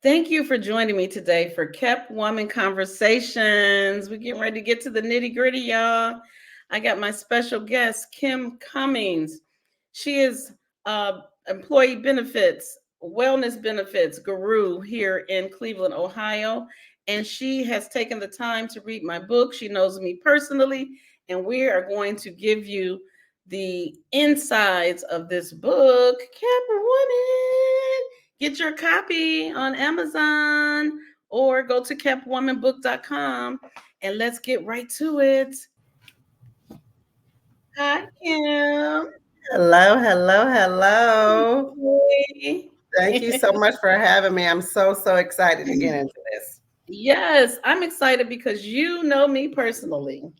Thank you for joining me today for Kept Woman Conversations. We're getting ready to get to the nitty gritty, y'all. I got my special guest, Kim Cummings. She is employee benefits, wellness benefits guru here in Cleveland, Ohio. And she has taken the time to read my book. She knows me personally, and we are going to give you the insides of this book, Kept Woman. Get your copy on Amazon or go to keptwomanbook.com and let's get right to it. Hi, Kim. Hello, hello, hello. Hey. Thank you so much for having me. I'm so excited to get into this. Yes, I'm excited because you know me personally.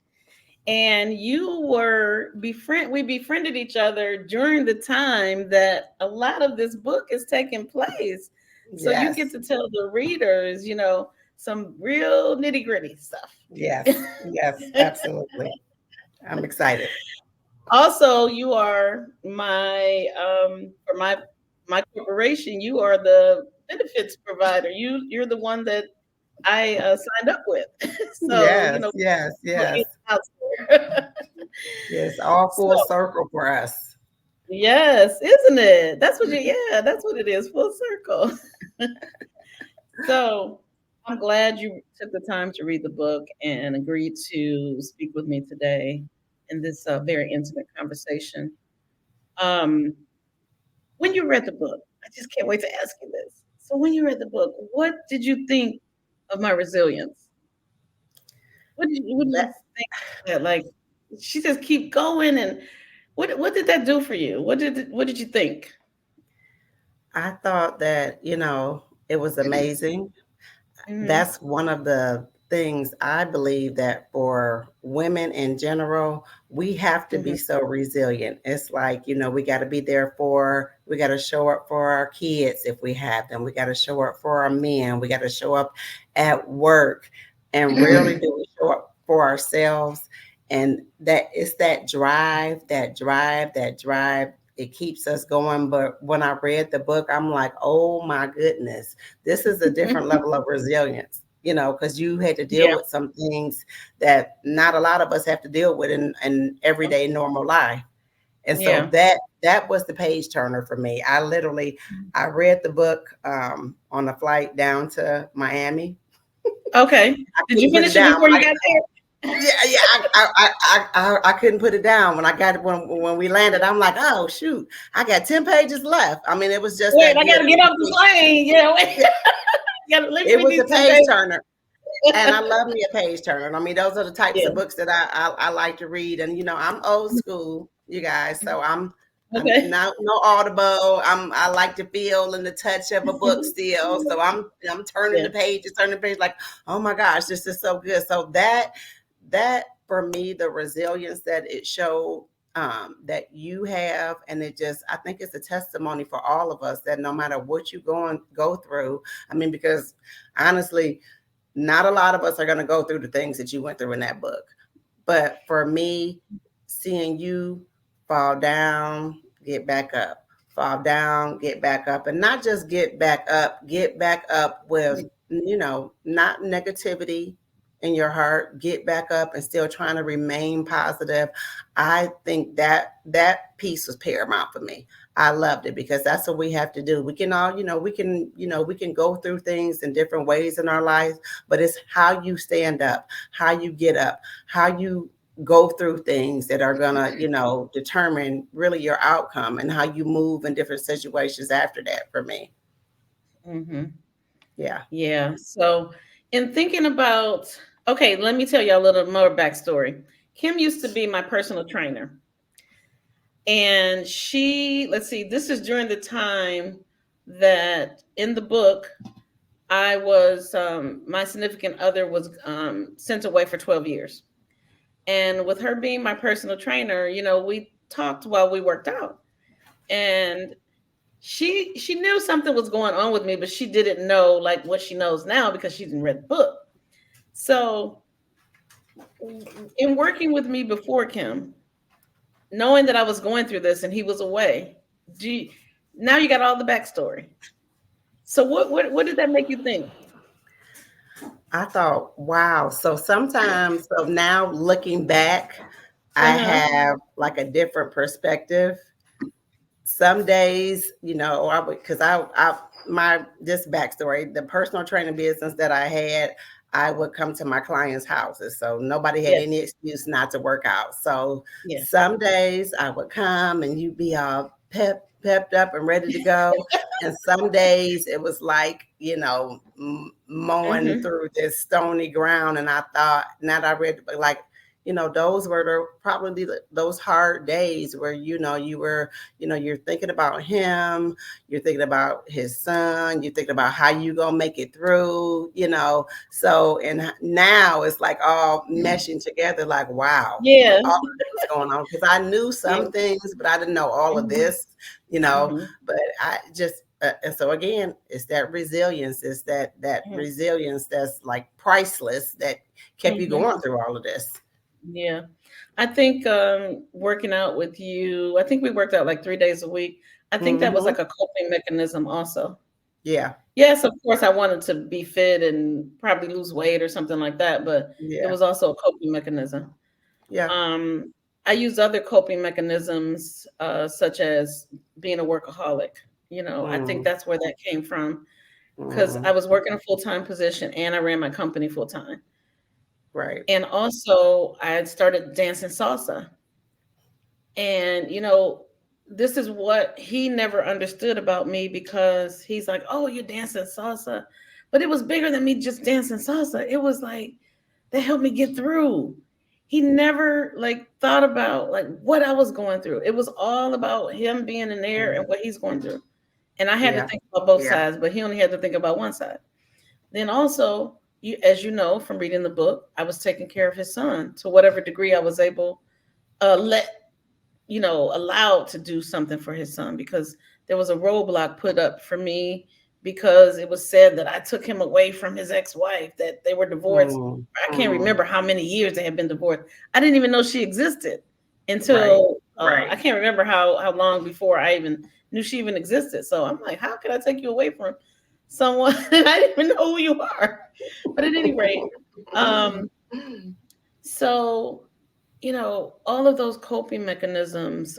And we befriended each other during the time that a lot of this book is taking place. So you get Yes, to tell the readers, some real nitty gritty stuff. yes, absolutely. I'm excited. Also, you are for my corporation, you are the benefits provider. You're the one that I signed up with. So, Yes, yes, put you yes, out there. yes. All So full circle for us. yes, isn't it? That's what it is, full circle. So I'm glad you took the time to read the book and agreed to speak with me today in this very intimate conversation. Um, when you read the book, I just can't wait to ask you this. So when you read the book, what did you think of my resilience? What did you That, think that like she just keep going, and what did that do for you? What did you think? I thought that, it was amazing. Hmm. That's one of the things I believe that for women in general, we have to be Hmm. so resilient. It's like, we got to be there we got to show up for our kids if we have them. We got to show up for our men. We got to show up at work. And rarely do we show up for ourselves. And that it's that drive. It keeps us going. But when I read the book, I'm like, oh my goodness, this is a different level of resilience, because you had to deal Yeah. with some things that not a lot of us have to deal with in everyday normal life. And so Yeah. that was the page turner for me. I read the book on a flight down to Miami. Okay. I Did you couldn't put it finish it down. before you got there? Yeah, I couldn't put it down when I got it when we landed. I'm like, oh shoot, I got 10 pages left. I mean, it was just Wait, that I good. gotta get off the plane. Yeah, wait. Yeah, Let me it read was a these 10 page pages. turner. And I love me a page turner. I mean, those are the types Yeah. of books that I like to read. And I'm old school, you guys. So I'm Okay. not no audible. I like to feel and the touch of a book still. So I'm Yeah. turning the page like, oh my gosh, this is so good. So that for me, the resilience that it showed that you have, and I think it's a testimony for all of us that no matter what you go through. I mean, because honestly, not a lot of us are going to go through the things that you went through in that book. But for me, seeing you fall down, get back up, fall down, get back up, and not just get back up with, not negativity in your heart, get back up and still trying to remain positive. I think that piece was paramount for me. I loved it because that's what we have to do. We can all, we can go through things in different ways in our lives, but it's how you stand up, how you get up, how you go through things that are gonna, determine really your outcome and how you move in different situations after that for me. Hmm. Yeah. Yeah. So, in thinking about, okay, let me tell you a little more backstory. Kim used to be my personal trainer. And let's see, this is during the time that in the book, my significant other was sent away for 12 years. And with her being my personal trainer, we talked while we worked out. And she knew something was going on with me, but she didn't know like what she knows now because she didn't read the book. So in working with me before Kim, knowing that I was going through this and he was away, now you got all the backstory. So what did that make you think? I thought, wow. So now looking back, I Uh-huh. have like a different perspective. Some days, I would, because this backstory, the personal training business that I had, I would come to my clients' houses. So nobody had any Yes. excuse not to work out. So Yeah. some days I would come and you'd be all pepped up and ready to go. And some days it was like, mowing Mm-hmm. through this stony ground. And I thought, now that I read, like, those were probably those hard days where, you're thinking about him, you're thinking about his son, you're thinking about how you gonna make it through, So, and now it's like all meshing together, like, wow, like Yeah. all of this was going on. Because I knew Yeah. some things, but I didn't know all of Mm-hmm. this, Mm-hmm. but I just, and so again, it's that resilience, it's that resilience that's like priceless that kept you Mm-hmm. going through all of this. Yeah. I think working out with you, I think we worked out like 3 days a week. I think that was Hmm. like a coping mechanism also. Yeah. Yes, of course, I wanted to be fit and probably lose weight or something like that, but it Yeah. was also a coping mechanism. Yeah. Um, I use other coping mechanisms, such as being a workaholic. I think Mm, that's where that came from because mm, I was working a full-time position and I ran my company full time. right. And also, I had started dancing salsa. And, this is what he never understood about me because he's like, oh, you're dancing salsa. But it was bigger than me just dancing salsa. It was like, that helped me get through. He never like thought about like what I was going through. It was all about him being in there and Mm, what he's going through. And I had to yeah. think about both Yeah. sides, but he only had to think about one side. Then also, as you know from reading the book, I was taking care of his son to whatever degree I was able, let allowed to do something for his son because there was a roadblock put up for me because it was said that I took him away from his ex-wife, that they were divorced. Mm, I can't mm, remember how many years they had been divorced. I didn't even know she existed right. until I can't remember how long before I even knew she even existed. So I'm like, how could I take you away from someone and I didn't even know who you are? But at any rate, um, so all of those coping mechanisms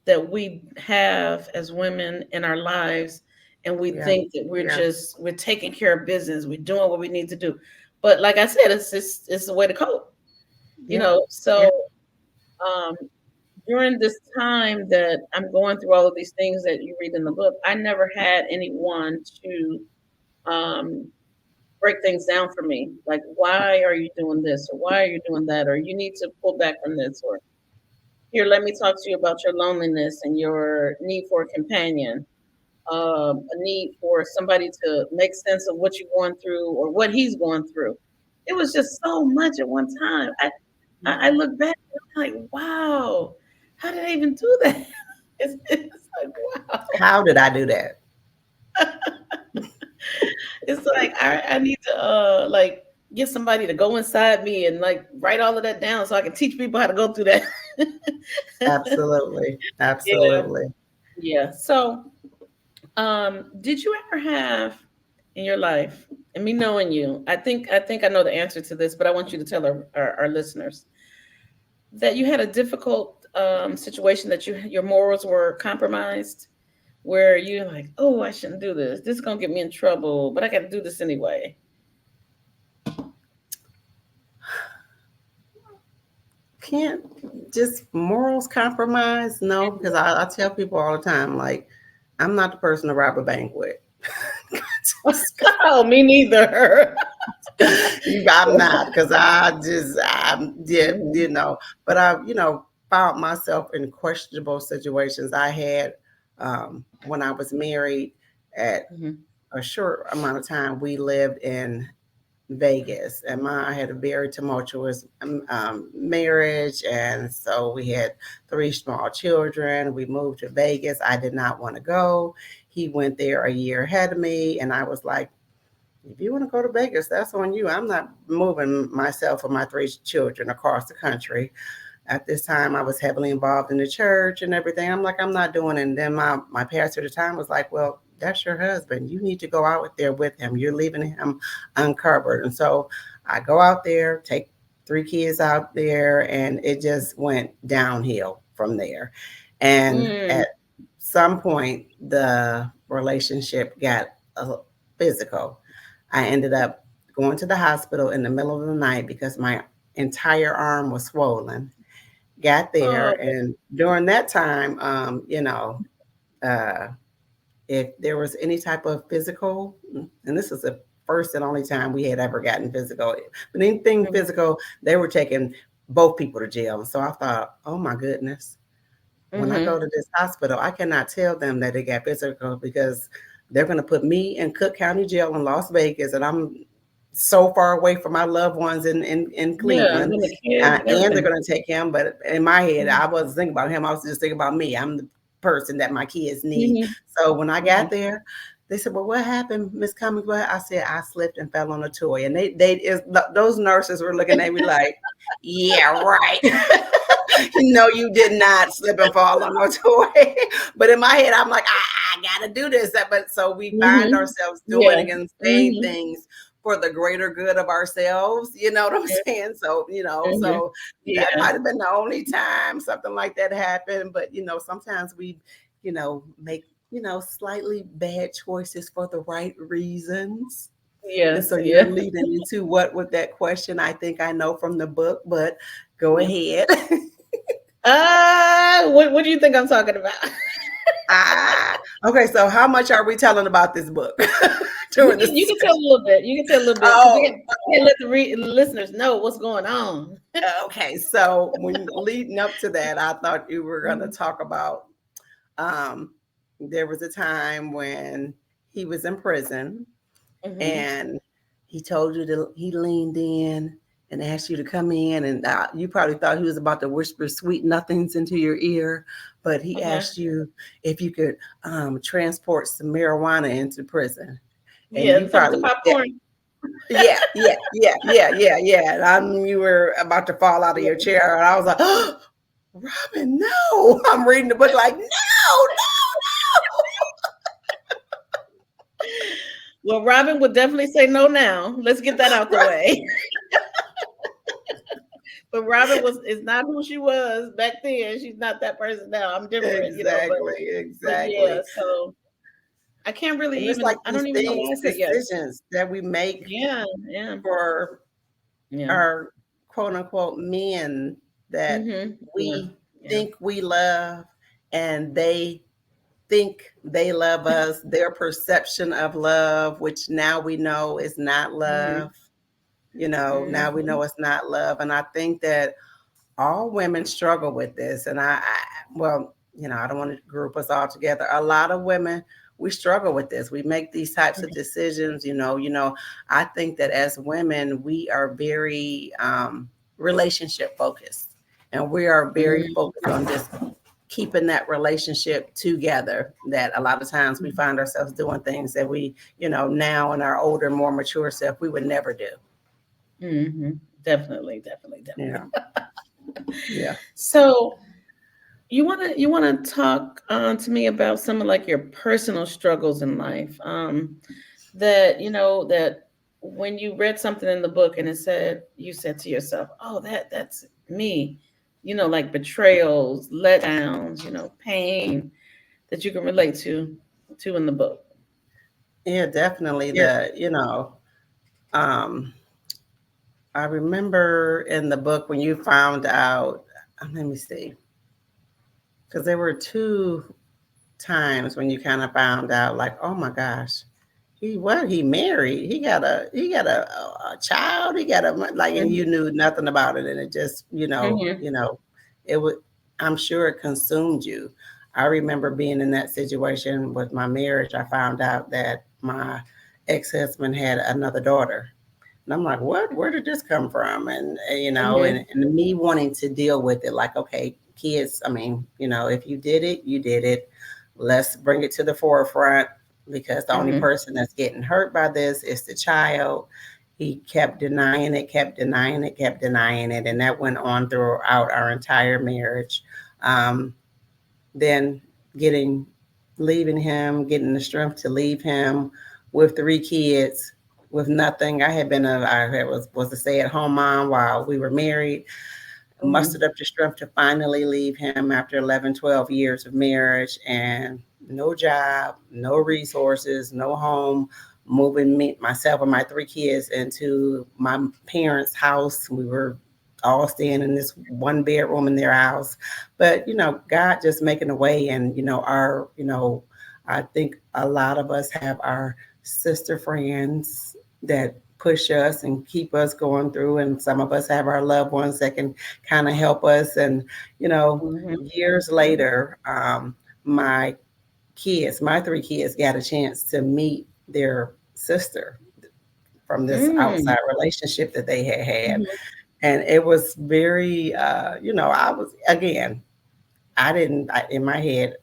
that we have as women in our lives, and we Yeah. think that we're taking care of business, we're doing what we need to do. But like I said, it's a way to cope, Yeah. So um, during this time that I'm going through all of these things that you read in the book, I never had anyone to um, break things down for me. Like, why are you doing this? Or why are you doing that? Or you need to pull back from this. Or here, let me talk to you about your loneliness and your need for a companion, a need for somebody to make sense of what you're going through or what he's going through. It was just so much at one time. I look back and I'm like, wow, how did I even do that? It's like, wow. How did I do that? It's like I need to like get somebody to go inside me and like write all of that down so I can teach people how to go through that. Absolutely. Yeah, Absolutely. yeah. So, did you ever have in your life, and me knowing you, I think I know the answer to this, but I want you to tell our listeners that you had a difficult situation that your morals were compromised, where you're like, oh, I shouldn't do this. This is gonna get me in trouble, but I got to do this anyway. Can't just morals compromise? No, because I tell people all the time, like, I'm not the person to rob a bank with. Oh, me neither. I'm not, because did, Mhm. but I, found myself in questionable situations. I had, when I was married at Mhm. a short amount of time, we lived in Vegas, and I had a very tumultuous marriage, and so we had three small children. We moved to Vegas. I did not want to go. He went there a year ahead of me, and I was like, if you want to go to Vegas, that's on you. I'm not moving myself or my three children across the country. At this time, I was heavily involved in the church and everything. I'm like, I'm not doing it. And then my pastor at the time was like, well, that's your husband. You need to go out there with him. You're leaving him uncovered. And so I go out there, take three kids out there, and it just went downhill from there. And Mm. at some point, the relationship got physical. I ended up going to the hospital in the middle of the night because my entire arm was swollen. Got there, Oh, and during that time, uh, if there was any type of physical, and this is the first and only time we had ever gotten physical, but anything mhm. physical, they were taking both people to jail. And so I thought, oh my goodness, when I go Mhm. to this hospital, I cannot tell them that they got physical because they're going to put me in Cook County Jail in Las Vegas, and I'm so far away from my loved ones in Yeah, and Cleveland, then the kids and and they're everything. going to take him. But in my head, Mhm. I wasn't thinking about him. I was just thinking about me. I'm the person that my kids need. Mhm. So when I got Mhm. there, they said, "Well, what happened, Miss Cummings?" What I said, "I slipped and fell on a toy," and those nurses were looking at me like, "Yeah, right." You did not slip and fall on no toy. But in my head, I'm like, I gotta do this. But so we find Mhm. ourselves Yeah. doing and saying Mhm. things for the greater good of ourselves. You know what I'm Yeah. saying? So, Mhm. so that Yeah. might have been the only time something like that happened. But sometimes we, make, slightly bad choices for the right reasons. And Yes. so you're Yeah. leading into what with that question, I think I know from the book, but go Yeah. ahead. What do you think I'm talking about? Okay. So how much are we telling about this book You during can this you can tell discussion? a little bit. You can tell a little bit because Oh, we can let the listeners know what's going on. okay. So when leading up to that, I thought you were going to Mhm. talk about um, there was a time when he was in prison Mhm. and he leaned in and asked you to come in, and you probably thought he was about to whisper sweet nothings into your ear, but he Uh-huh. asked you if you could transport some marijuana into prison, and you Yeah. Some of the probably popcorn. yeah. And I knew you were about to fall out of your chair, and I was like, oh, Robin, no. I'm reading the book like, no, Well, Robin would definitely say no now. Let's get that out the no. way. But Robin is not who she was back then. She's not that person now. I'm different, Exactly, but yeah, exactly. so I can't really And it's like I these don't even know things, why I said yes. decisions that we make Yeah, yeah, for yeah. our quote unquote men that Yeah, we yeah. think we love, and they think they love us, their perception of love, which now we know is not love. Mhm, Now we mhm. know it's not love. And I think that all women struggle with this. And well, I don't want to group us all together. A lot of women, we struggle with this. We make these types of decisions. I think that as women, we are very relationship focused, and we are very Mhm, focused on just keeping that relationship together. That a lot of times we find ourselves doing things that we, now in our older, more mature self, we would never do. mhm. Definitely, definitely, definitely. Yeah. Yeah. So you wanna talk to me about some of like your personal struggles in life. That that when you read something in the book and you said to yourself, oh, that's me, like betrayals, letdowns, pain that you can relate to in the book. Yeah, definitely. Yeah. Um, I remember in the book when you found out, let me see, because there were two times when you kind of found out, like, oh my gosh, he married. He got a child. He got a like, and you Mhm. knew nothing about it, and it just Mhm. it would. I'm sure it consumed you. I remember being in that situation with my marriage. I found out that my ex-husband had another daughter, and I'm like, what? Where did this come from? Mhm. And me wanting to deal with it, like, okay, kids. I mean, if you did it, you did it. Let's bring it to the forefront, because the only Mhm. person that's getting hurt by this is the child. He kept denying it, kept denying it, kept denying it, and that went on throughout our entire marriage. Um, then getting leaving him, getting the strength to leave him with 3 kids, with nothing. I was a stay at home mom while we were married. Mustered Mhm. up the strength to finally leave him after 11, 12 years of marriage, and no job, no resources, no home. Moving myself and my 3 kids into my parents' house. We were all staying in this one bedroom in their house. But, God just making a way. And, I think a lot of us have our sister friends that push us and keep us going through. And some of us have our loved ones that can kind of help us. And, you know, Mhm. years later, my my 3 kids, got a chance to meet their sister from this Mm. outside relationship that they had had. Mhm. And it was very, I was, again, I didn't, in my head,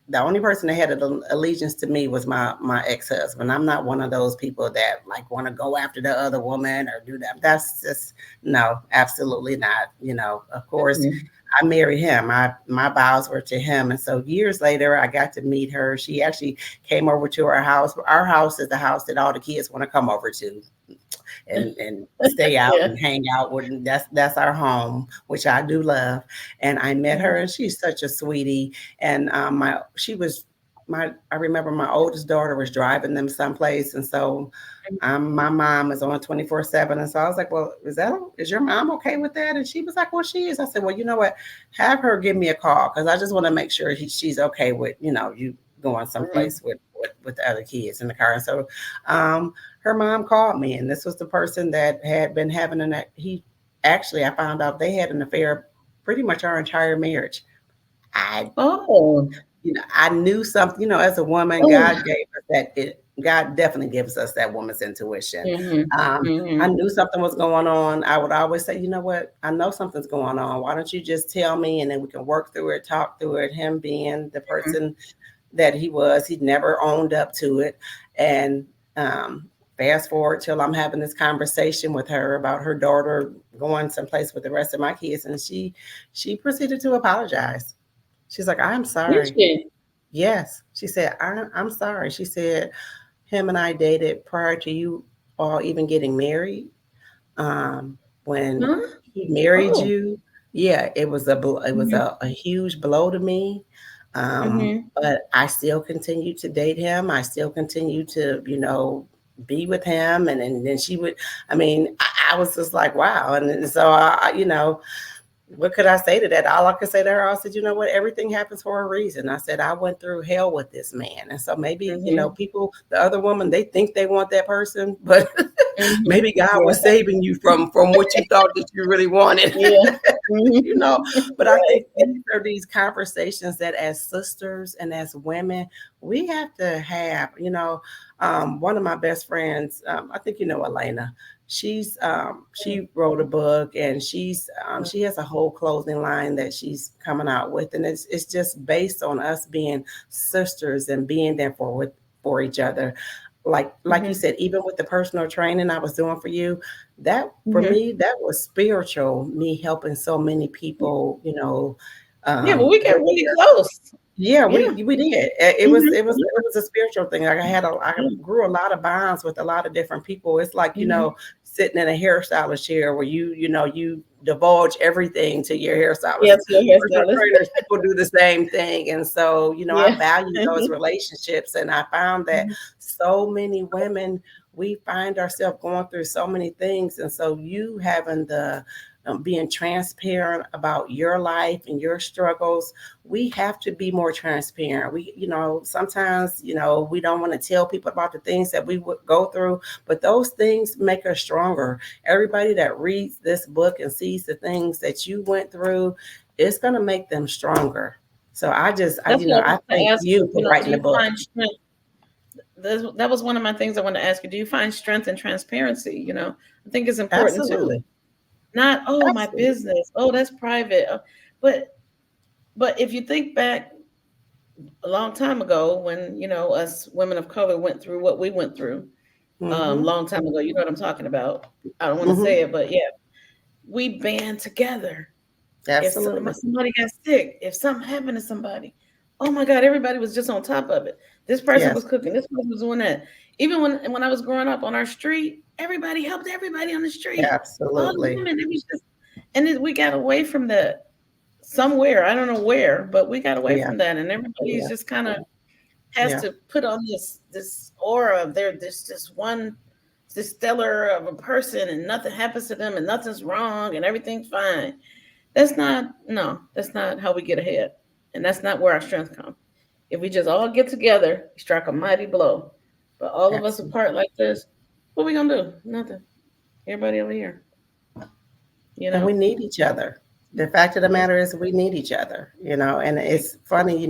the only person that had an allegiance to me was my ex-husband. I'm not one of those people that like want to go after the other woman or do that. That's just no, absolutely not. Of course, Mhm. I married him. My vows were to him, and so years later, I got to meet her. She actually came over to our house. Our house is the house that all the kids want to come over to and stay out Yeah. and hang out with. And that's our home, which I do love. And I met her, Mhm. and she's such a sweetie. And my she was my I remember my oldest daughter was driving them someplace, and so my mom is on 24/7, and so I was like, well, is your mom okay with that? And she was like, well, she is. I said, well, you know what, have her give me a call, because I just want to make sure she's okay with you going Mhm. someplace with the other kids in the car. And so um, her mom called me, and this was the person that had been having he actually, I found out they had an affair pretty much our entire marriage. I Oh. I knew something, as a woman, Oh. God definitely gives us that woman's intuition. Mhm. I Mhm. knew something was going on. I would always say, you know what, I know something's going on. Why don't you just tell me, and then we can work through it, talk through it. Him being the Mhm. person that he was, he'd never owned up to it. And um, fast forward till I'm having this conversation with her about her daughter going someplace with the rest of my kids, and she proceeded to apologize. She's like, I'm Did sorry. she? Yes. She said, I'm sorry. She said, him and I dated prior to you all even getting married. When Huh? he married Oh. you, yeah, it was Mhm. a huge blow to me. Mhm. But I still continue to date him. I still continue to, be with him. And then she would, I mean, I was just like, wow. And then so what could I say to that? All I could say to her, I said, you know what? Everything happens for a reason. I said, I went through hell with this man. And so maybe, Mhm. people, the other woman, they think they want that person, but Mhm. maybe God Yeah. was saving you from what you thought that you really wanted. Yeah. you Mhm. know but I Right. think these are these conversations that as sisters and as women we have to have. One of my best friends, I think Elena, she wrote a book, and she has a whole clothing line that she's coming out with, and it's just based on us being sisters and being there for each other. Like you Mhm. said, even with the personal training I was doing for you, that for Mhm. me, that was spiritual, me helping so many people, Yeah, but we with get really their. close. Yeah, Yeah. we did. It was Mhm. it was Yeah. it was a spiritual thing. Like I Yeah. grew a lot of bonds with a lot of different people. It's like, Mhm. sitting in a hairstylist chair where you divulge everything to your hairstylist. Yes, your Personal hairstylist. trainers, people do the same thing. And so, I Yeah. value those relationships. And I found that Mhm. so many women, we find ourselves going through so many things. And so you having being transparent about your life and your struggles. We have to be more transparent. We, sometimes, we don't want to tell people about the things that we would go through, but those things make us stronger. Everybody that reads this book and sees the things that you went through, it's going to make them stronger. So That's what I I want to thank ask you you. for Do writing the you book. find strength? That was one of my things I wanted to ask you. Do you find strength and transparency? I think it's important too. Absolutely. Not, oh, my Absolutely. business. Oh, that's private. But but if you think back a long time ago when, us women of color went through what we went through, Mm-hmm. long time ago, you know what I'm talking about. I don't want to say Mm-hmm. it, but yeah, we band together. If Absolutely. somebody got sick, if something happened to somebody, oh my God, everybody was just on top of it. This person Yes. was cooking, this person was doing that. Even when I was growing up on our street, everybody helped everybody on the street. All the Absolutely. women, it was just, and then we got away from that somewhere. I don't know where, but we got away Yeah. from that, and everybody's Yeah. just kind of has Yeah. to put on this aura of this one this stellar of a person, and nothing happens to them, and nothing's wrong, and everything's fine. That's not, no, that's not how we get ahead. And that's not where our strength comes. If we just all get together, strike a mighty blow. But all of us Absolutely. apart like this, what are we gonna do? Nothing. Everybody over here, you And we know? need each other. The fact of the Yes. matter is we need each other, and it's funny,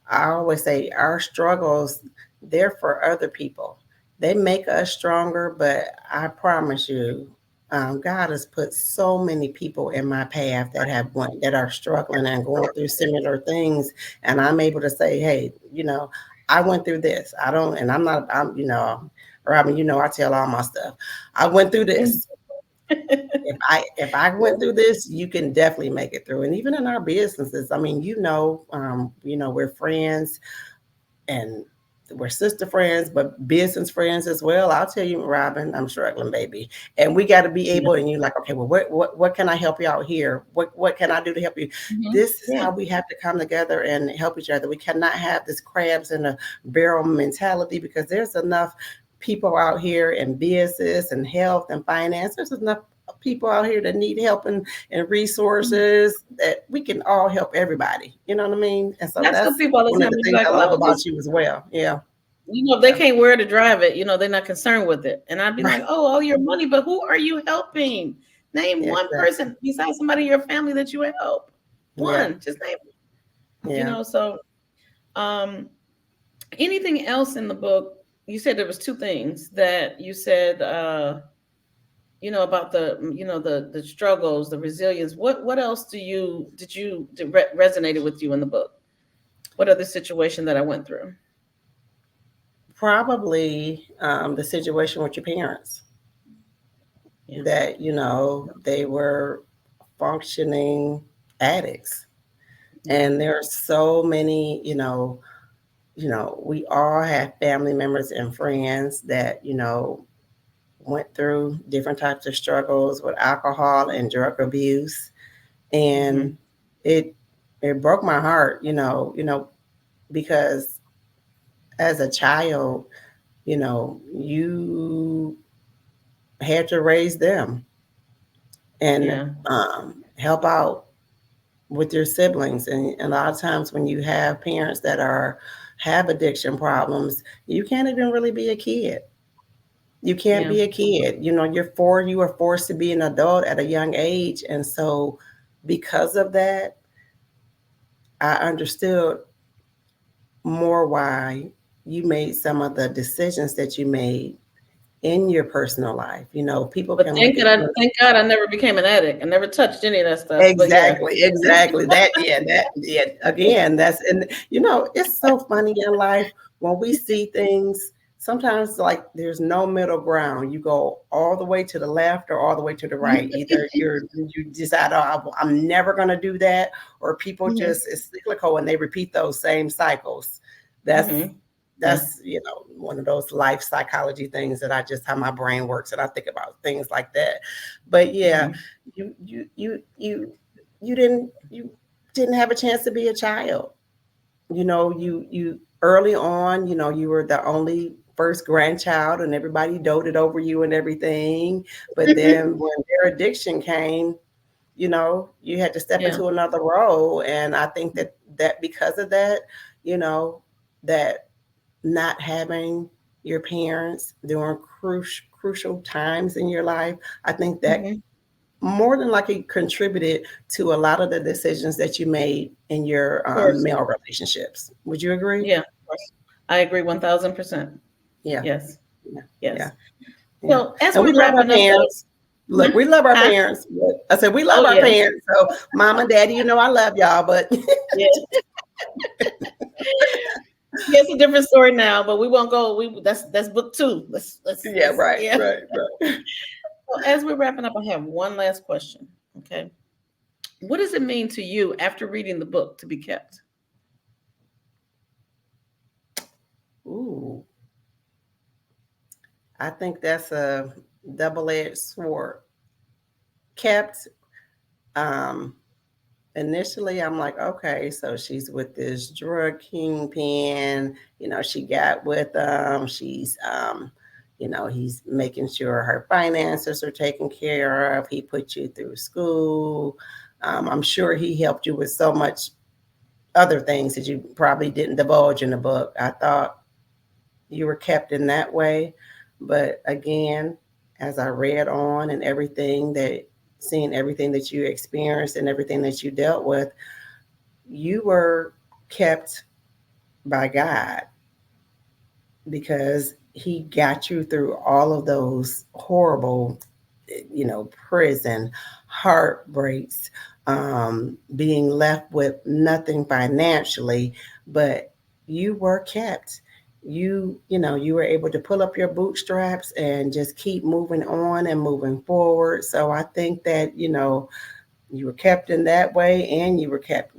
I always say our struggles, they're for other people. They make us stronger, but I promise you, God has put so many people in my path that are struggling and going through similar things, and I'm able to say, hey, I went through this. I don't, and I'm not, I'm, Robin, I tell all my stuff. I went through this. If I went through this, you can definitely make it through. And even in our businesses, I mean, we're friends and we're sister friends, but business friends as well. I'll tell you, Robin, I'm struggling, baby, and we got to be Yeah. able. And you're like, okay, well, what can I help you out here? What can I do to help you? Mhm. This is Yeah. how we have to come together and help each other. We cannot have this crabs in a barrel mentality, because there's enough people out here in business and health and finance. There's enough people out here that need help and Mhm. resources, that we can all help everybody. You know what I mean? And so I tell that's people all the one of time, the they be things like, I love oh, about just, you as well. Yeah. if they Yeah. can't wear to drive it, they're not concerned with it. And I'd be like, Right. oh, all your money, but who are you helping? Name Yeah, one exactly. person besides somebody in your family that you help. Yeah. One, just name, Yeah. so um anything else in the book? You said there was two things that you said, about the struggles, the resilience. What else resonated with you in the book? What other situation that I went through? Probably the situation with your parents, Yeah. that, they were functioning addicts. Yeah. And there are so many, we all have family members and friends that, went through different types of struggles with alcohol and drug abuse. And Hmm. it it broke my heart, because as a child, you had to raise them and Yeah. help out with your siblings. And a lot of times when you have parents that have addiction problems, you can't even really be a kid. You can't Yeah. be a kid. You are forced to be an adult at a young age. And so because of that, I understood more why you made some of the decisions that you made in your personal life. People But can look at you. thank God I never became an addict. I never touched any of that stuff. But yeah. Exactly. Yeah. Again, and it's so funny in life when we see things. Sometimes, like, there's no middle ground. You go all the way to the left or all the way to the right. Either you decide, oh, I'm never going to do that, or people Hmm. just, it's cyclical and they repeat those same cycles. That's Hmm. Yeah. that's one of those life psychology things that I just, how my brain works, and I think about things like that. But yeah, Hmm. you didn't have a chance to be a child. You early on, you were the only first grandchild, and everybody doted over you and everything. But then when their addiction came, you had to step Yeah. into another role. And I think that because of that, you know, that not having your parents during crucial times in your life, I think that Mhm. more than likely contributed to a lot of the decisions that you made in your Of course. male relationships. Would you agree? Yeah, of course. I agree 1000%. Yeah, Yes. yeah, yeah, Yes. yeah. So as And we we're love our wrapping up though, parents. Look, we love our huh? parents. But I said we love Oh our yes. parents. So, mom and daddy, I love y'all, but Yeah. Yeah, it's a different story now, but we won't go. That's book two. yeah, Let's right, yeah. right, right. So as we're wrapping up, I have one last question. Okay. What does it mean to you after reading the book to be kept? Ooh, I think that's a double-edged sword. Kept. Um, Initially, I'm like, okay, so she's with this drug kingpin. She got with she's he's making sure her finances are taken care of. He put you through school. I'm sure he helped you with so much other things that you probably didn't divulge in the book. I thought you were kept in that way. But again, as I read on and seeing everything that you experienced and everything that you dealt with, you were kept by God because He got you through all of those horrible, prison, heartbreaks, being left with nothing financially, but you were kept. You were able to pull up your bootstraps and just keep moving on and moving forward. So I think that, you were kept in that way, and you were kept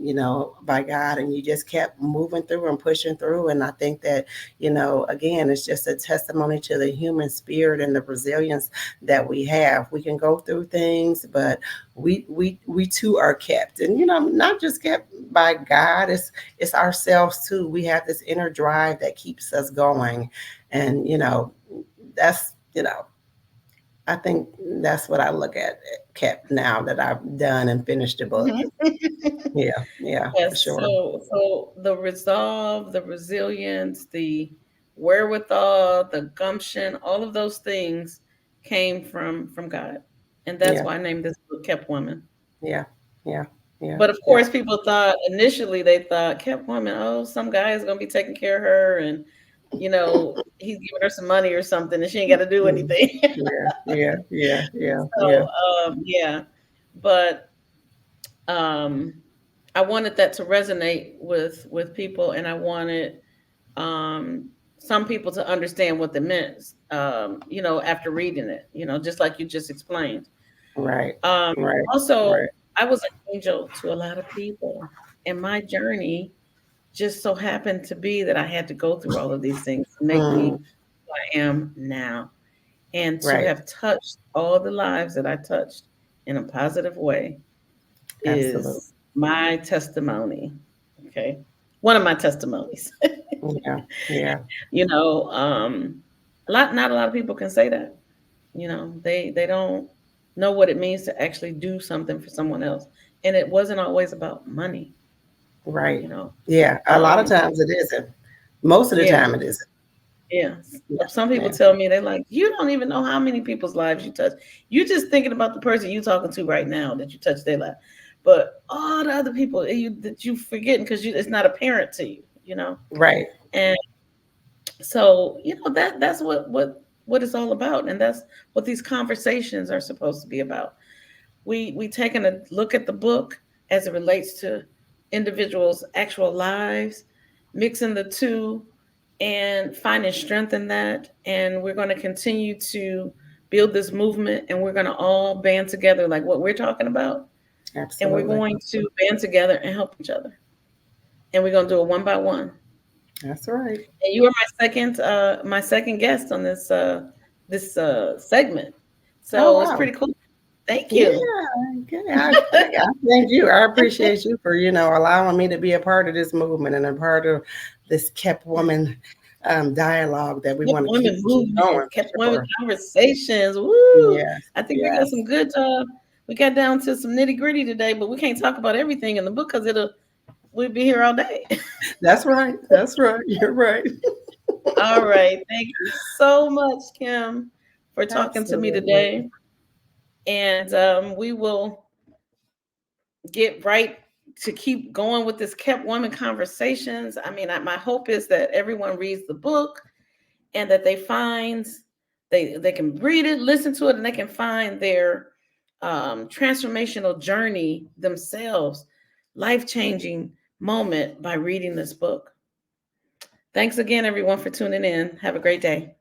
by God, and you just kept moving through and pushing through. And I think that again, it's just a testimony to the human spirit and the resilience that we have. We can go through things, but we too are kept, and not just kept by God, it's ourselves too. We have this inner drive that keeps us going. And that's I think that's what I look at kept now that I've done and finished the book. Mhm. Yeah, yeah, for Yes. sure. So the resolve, the resilience, the wherewithal, the gumption, all of those things came from God, and that's Yeah, why I named this book "Kept Woman." yeah, yeah, yeah, But of yeah. course, people thought initially they thought kept woman, oh, some guy is gonna be taking care of her, and he's giving her some money or something, and she ain't got to do Mm. anything. Yeah, yeah, yeah, yeah, So yeah. yeah, but um, I wanted that to resonate with people, and I wanted um, some people to understand what they meant. After reading it, just like you just explained. Right, Um, right, Also, right. I was an angel to a lot of people, and my journey just so happened to be that I had to go through all of these things to make Mm, me who I am now. And to right. have touched all the lives that I touched in a positive way Absolutely. is my testimony. Okay. One of my testimonies. Yeah, yeah. you know, um, not a lot of people can say that. They don't know what it means to actually do something for someone else. And it wasn't always about money, Right. you know. Yeah. A lot of Um, times it isn't. Most of the yeah, time it isn't. yeah. Yeah, Some people yeah. tell me they're like, you don't even know how many people's lives you touch. You just thinking about the person you talking to right now that you touched their life, but all the other people that you forgetting because it's not apparent to you. Right. And so that's what it's all about, and that's what these conversations are supposed to be about. We taking a look at the book as it relates to individuals' actual lives, mixing the two and finding strength in that. And we're going to continue to build this movement, and we're going to all band together like what we're talking about. And we're Absolutely. going to band together and help each other. And we're going to do it one by one. That's right. And you are my second guest on this segment. Oh So it's wow. pretty cool. Thank Yeah, you. okay. I thank you. I appreciate you for, allowing me to be a part of this movement and a part of this kept woman dialogue that we Kept want to women keep movement, going kept for women sure. conversations. Woo! Yes, I think we got yes. some good we got down to some nitty gritty today, but we can't talk about everything in the book because we'll be here all day. That's right. That's right. You're right. All right. Thank you so much, Kim, for talking to me Absolutely. today. And we will get right to keep going with this Kept Woman Conversations. I mean, my hope is that everyone reads the book and that they find they can read it, listen to it, and they can find their transformational journey themselves, life-changing moment by reading this book. Thanks again, everyone, for tuning in. Have a great day.